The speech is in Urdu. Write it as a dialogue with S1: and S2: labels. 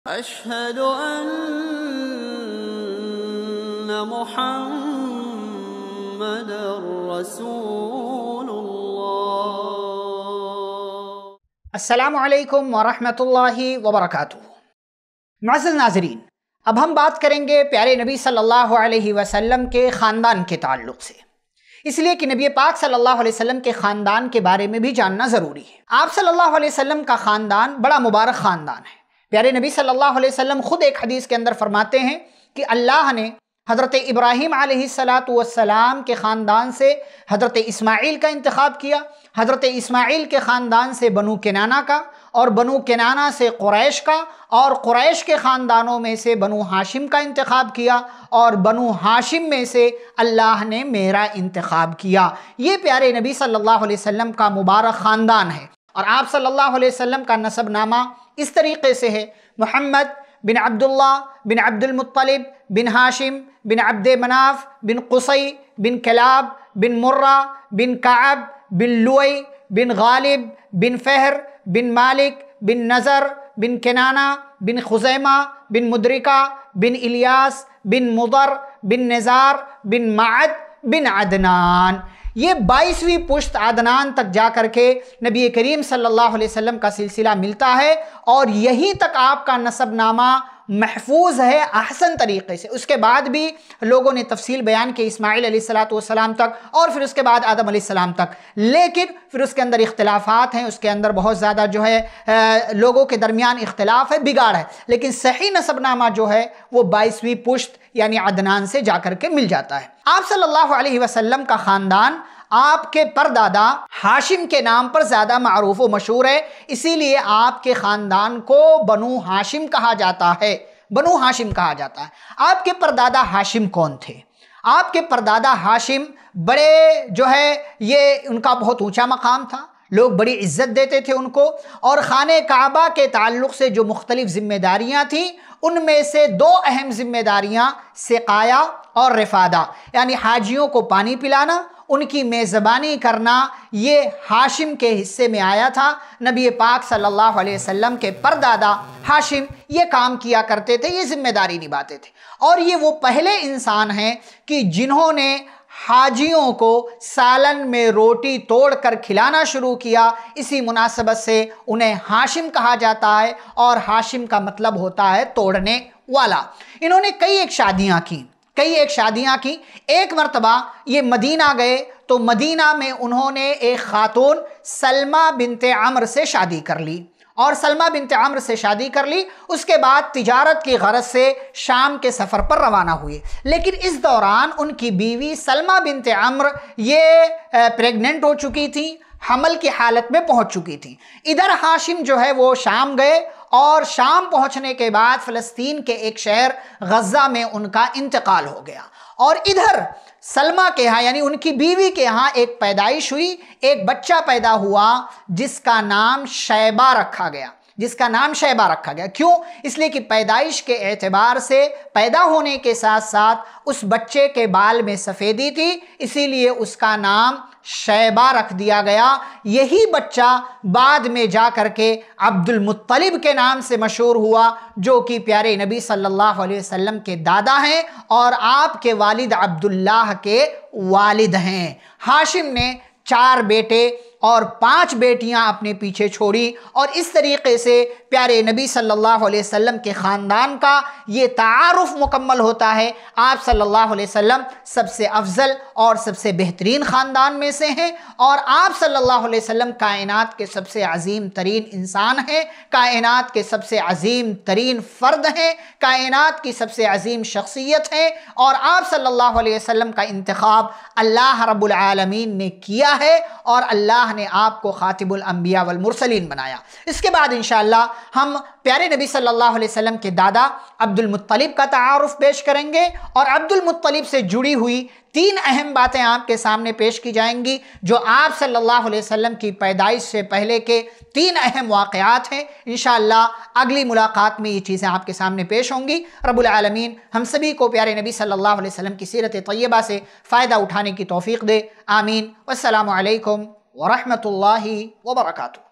S1: أشهد أن محمد رسول الله۔
S2: السلام علیکم ورحمۃ اللہ وبرکاتہ۔ معزز ناظرین، اب ہم بات کریں گے پیارے نبی صلی اللہ علیہ وسلم کے خاندان کے تعلق سے، اس لیے کہ نبی پاک صلی اللہ علیہ وسلم کے خاندان کے بارے میں بھی جاننا ضروری ہے۔ آپ صلی اللہ علیہ وسلم کا خاندان بڑا مبارک خاندان ہے۔ پیارے نبی صلی اللہ علیہ وسلم خود ایک حدیث کے اندر فرماتے ہیں کہ اللہ نے حضرت ابراہیم علیہ السلام کے خاندان سے حضرت اسماعیل کا انتخاب کیا، حضرت اسماعیل کے خاندان سے بنو کنانہ کا، اور بنو کنانہ سے قریش کا، اور قریش کے خاندانوں میں سے بنو ہاشم کا انتخاب کیا، اور بنو ہاشم میں سے اللہ نے میرا انتخاب کیا۔ یہ پیارے نبی صلی اللہ علیہ وسلم کا مبارک خاندان ہے۔ اور آپ صلی اللہ علیہ وسلم کا نسب نامہ اس طریقے سے ہے: محمد بن عبداللہ بن عبد المطلب بن ہاشم بن عبد مناف بن قصی بن کلاب بن مرہ بن کعب بن لوئی بن غالب بن فہر بن مالک بن نظر بن کنانہ بن خزیمہ بن مدرکہ بن الیاس بن مضر بن نزار بن معد بن عدنان۔ یہ 22ویں پشت عدنان تک جا کر کے نبی کریم صلی اللہ علیہ وسلم کا سلسلہ ملتا ہے، اور یہیں تک آپ کا نسب نامہ محفوظ ہے احسن طریقے سے۔ اس کے بعد بھی لوگوں نے تفصیل بیان کی اسماعیل علیہ السلام تک، اور پھر اس کے بعد آدم علیہ السلام تک، لیکن پھر اس کے اندر اختلافات ہیں، اس کے اندر بہت زیادہ جو ہے لوگوں کے درمیان اختلاف ہے، بگاڑ ہے، لیکن صحیح نسب نامہ جو ہے وہ 22ویں پشت یعنی عدنان سے جا کر کے مل جاتا ہے۔ آپ صلی اللہ علیہ وسلم کا خاندان آپ کے پردادا ہاشم کے نام پر زیادہ معروف و مشہور ہے، اسی لیے آپ کے خاندان کو بنو ہاشم کہا جاتا ہے۔ بنو ہاشم کہا جاتا ہے۔ آپ کے پردادا ہاشم کون تھے؟ آپ کے پردادا ہاشم بڑے جو ہے یہ ان کا بہت اونچا مقام تھا، لوگ بڑی عزت دیتے تھے ان کو، اور خانہ کعبہ کے تعلق سے جو مختلف ذمہ داریاں تھیں ان میں سے 2 اہم ذمہ داریاں سقایا اور رفادہ، یعنی حاجیوں کو پانی پلانا، ان کی میزبانی کرنا، یہ ہاشم کے حصے میں آیا تھا۔ نبی پاک صلی اللہ علیہ وسلم کے پردادا ہاشم یہ کام کیا کرتے تھے، یہ ذمہ داری نبھاتے تھے، اور یہ وہ پہلے انسان ہیں کہ جنہوں نے حاجیوں کو سالن میں روٹی توڑ کر کھلانا شروع کیا۔ اسی مناسبت سے انہیں ہاشم کہا جاتا ہے، اور ہاشم کا مطلب ہوتا ہے توڑنے والا۔ انہوں نے کئی ایک شادیاں کی۔ ایک مرتبہ یہ مدینہ گئے تو مدینہ میں انہوں نے ایک خاتون سلمہ بنت عمرو سے شادی کر لی، اور سلمہ بنت عمرو سے شادی کر لی۔ اس کے بعد تجارت کی غرض سے شام کے سفر پر روانہ ہوئے، لیکن اس دوران ان کی بیوی سلمہ بنت عمرو یہ پریگننٹ ہو چکی تھی، حمل کی حالت میں پہنچ چکی تھی۔ ادھر ہاشم جو ہے وہ شام گئے، اور شام پہنچنے کے بعد فلسطین کے ایک شہر غزہ میں ان کا انتقال ہو گیا، اور ادھر سلمہ کے ہاں یعنی ان کی بیوی کے ہاں ایک پیدائش ہوئی، ایک بچہ پیدا ہوا جس کا نام شیبہ رکھا گیا۔ کیوں؟ اس لیے کہ پیدائش کے اعتبار سے پیدا ہونے کے ساتھ ساتھ اس بچے کے بال میں سفیدی تھی، اسی لیے اس کا نام شیبہ رکھ دیا گیا۔ یہی بچہ بعد میں جا کر کے عبد المطلب کے نام سے مشہور ہوا، جو کہ پیارے نبی صلی اللہ علیہ وسلم کے دادا ہیں، اور آپ کے والد عبداللہ کے والد ہیں۔ ہاشم نے 4 بیٹے اور 5 بیٹیاں اپنے پیچھے چھوڑی، اور اس طریقے سے پیارے نبی صلی اللہ علیہ وسلم کے خاندان کا یہ تعارف مکمل ہوتا ہے۔ آپ صلی اللہ علیہ وسلم سب سے افضل اور سب سے بہترین خاندان میں سے ہیں، اور آپ صلی اللہ علیہ وسلم کائنات کے سب سے عظیم ترین انسان ہیں، کائنات کے سب سے عظیم ترین فرد ہیں، کائنات کی سب سے عظیم شخصیت ہیں، اور آپ صلی اللہ علیہ وسلم کا انتخاب اللہ رب العالمین نے کیا ہے، اور اللہ نے آپ کو خاتم الانبیاء والمرسلین بنایا۔ اس کے بعد انشاءاللہ ہم پیارے نبی صلی اللہ علیہ وسلم کے دادا عبد المطلب کا تعارف پیش کریں گے، اور عبد المطلب سے جڑی ہوئی 3 اہم باتیں آپ کے سامنے پیش کی جائیں گی، جو آپ صلی اللہ علیہ وسلم کی پیدائش سے پہلے کے 3 اہم واقعات ہیں۔ انشاءاللہ اگلی ملاقات میں یہ چیزیں آپ کے سامنے پیش ہوں گی۔ رب العالمین ہم سبھی کو پیارے نبی صلی اللہ علیہ وسلم کی سیرت طیبہ سے فائدہ اٹھانے کی توفیق دے، آمین۔ والسلام علیکم ورحمۃ اللہ وبرکاتہ۔